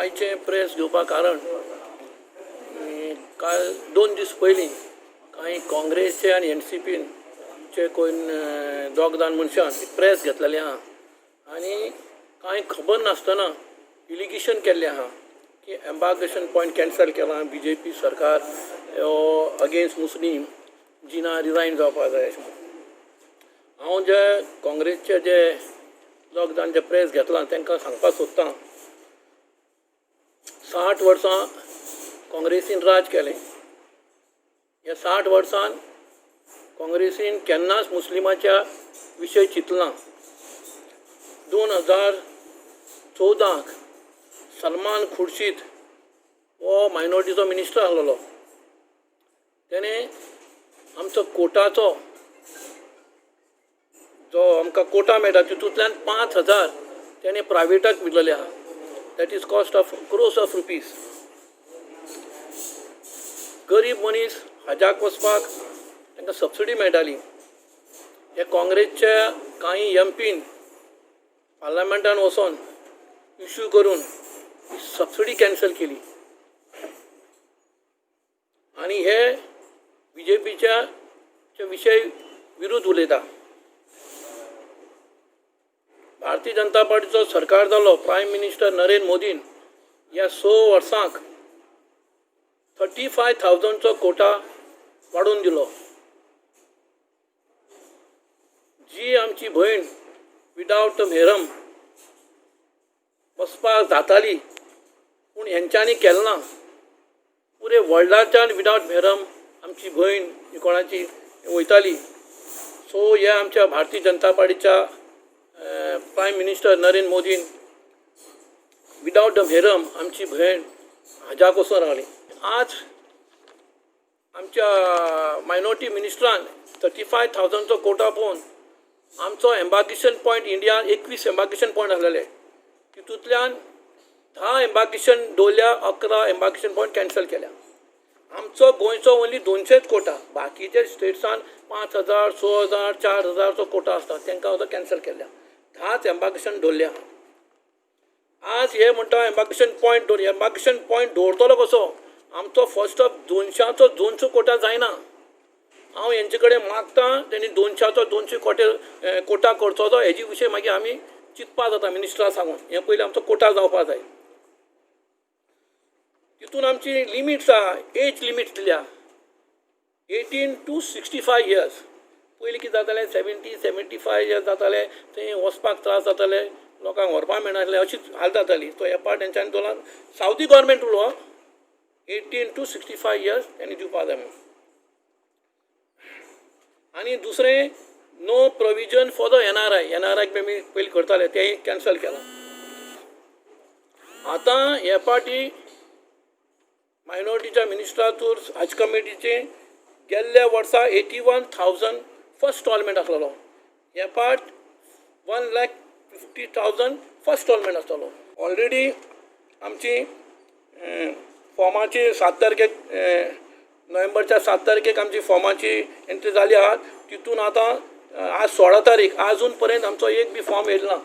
आयचे प्रेस घेवपा कारण काल 2 दीस पयलीं कांय काँग्रेसचे आनी NCPचे कोण दोग जाण मनशान प्रेस घेतलेली आहा आनी कांय खबर नासतना इलिगेशन केल्लें आहा की एम्बार्केशन पॉयंट कॅन्सल केला BJP सरकार अगेन्स्ट मुस्लीम जिना रिजायन जावपा जाय अशें म्हणून हांव जे काँग्रेसचे जे दोग जाण जे प्रेस घेतला तांकां सांगपाक सोदतां 60 वर्सां काँग्रेसीन राज केलें ह्या 60 वर्सान काँग्रेसीन केन्नाच मुस्लिमाच्या विशय चिंतलां 2014 सलमान खुर्शीद हो मायनॉरिटीचो मिनिस्टर आसलेलो तेणे आमचो कोटाचो जो आमकां कोटा मेळटा तितूंतल्यान 5000 तेणे प्रायवेटाक विकलेले आहा that is cost of crores of rupees गरीब मनीस हजाक वचपाक तांकां सबसिडी मेळटाली हे काँग्रेसच्या कांय MPन पार्लमेंटान वचोन इश्यू करून सबसिडी कॅन्सल केली आनी हे BJPच्या विशय विरुद्ध उलयता भारतीय जनता पार्टीचो सरकार जालो प्रायम मिनिस्टर नरेंद्र मोदीन ह्या 6 वर्सांक 35,000चो कोटा वाडोवन दिलो जी आमची भयण विदावट मेहरम वचपाक जाताली पूण हेंच्यांनी केलें ना पुरे वर्ल्डाच्यान विदावट मेहरम आमची भयण ही कोणाची वयताली सो ह्या आमच्या भारतीय जनता पार्टीच्या प्रायम मिनिस्टर नरेंद्र मोदीन विदावट मेहरम आमची भयण हजाक वचून रावली आज आमच्या मायनॉरिटी मिनिस्टरान 35,000चो कोटा पळोवन आमचो embarkation point Indian 21 embarkation point आसलेले तितूंतल्यान 10 एम्बार्केशन दवरल्या 11 एम्बार्केशन पॉयंट कॅन्सल केल्या आमचो गोंयचो ओन्ली 200 कोटा बाकीच्या स्टेट्सान 5,000 6,000 4,000चो कोटा आसता तांकां सुद्दां कॅन्सल केल्या 10 एम्बार्केशन दवरल्या आज हे म्हणटा एम्बार्केशन पॉयंट दवरतलो कसो आमचो फर्स्ट ऑफ 200चो 200 कोटा जायना हांव हेंचे कडेन मागतां तेणी 200चो 200 कोटा करचो जो हेजे विशय मागीर आमी चिंतपा जाता मिनिस्टराक सांगून हे पयलीं आमचो कोटा जावपा जाय तितून आमची लिमिट्स आहा एज लिमिट दिल्या 18 to 65 इयर्स पयलीं कितें जातालें 70-75 इयर्स जाताले थंय वचपाक त्रास जाताले लोकांक व्हरपाक मेळनासलें अशीच हाल जाताली तो ह्या पार्ट तेंच्यांनी दवरला सावथी गव्हर्मेंट उलो 18 to 65 इयर्स तेणी दिवपा जाय म्हणून आनी दुसरें no provision for the NRI बी पयलीं करताले तें कॅन्सल केलां आतां हे पार्टी मायनॉरिटीच्या मिनिस्टरातूर हज कमिटीचे गेल्ल्या वर्सा 81,000 फर्स्ट स्टॉलमेंट आसलेलो हे पार्ट 1,50,000 फर्स्ट स्टॉलमेंट आसतलो ऑलरेडी आमची फॉर्माची 7 तारखेक नोव्हेंबरच्या 7 तारखेक आमची फॉर्माची एंट्री जाली आहा तितून आतां आज 16 तारीख अजून पर्यंत आमचो एक बी फॉर्म येयलो ना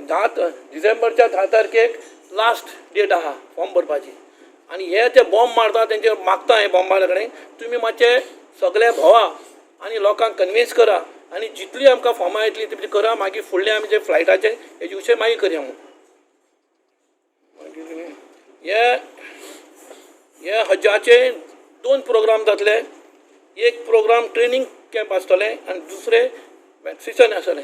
10 डिसेंबरच्या 10 तारखेक लास्ट डेट आहा फॉर्म भरपाची आनी हे ते बॉम्ब मारता तेंचे मागता हे बॉम्बाले कडेन तुमी मातशे सगळे भोवा आनी लोकांक कन्विन्स करा आनी जितली आमकां फॉर्मां येतली तितली करा मागीर फुडले आमी जे फ्लायटाचे हेजे विशय मागीर करया म्हणून हे हजाचे 2 प्रोग्राम जातले एक प्रोग्राम ट्रेनिंग कॅम्प आसतले आनी दुसरे वॅक्सिनेशन आसतलें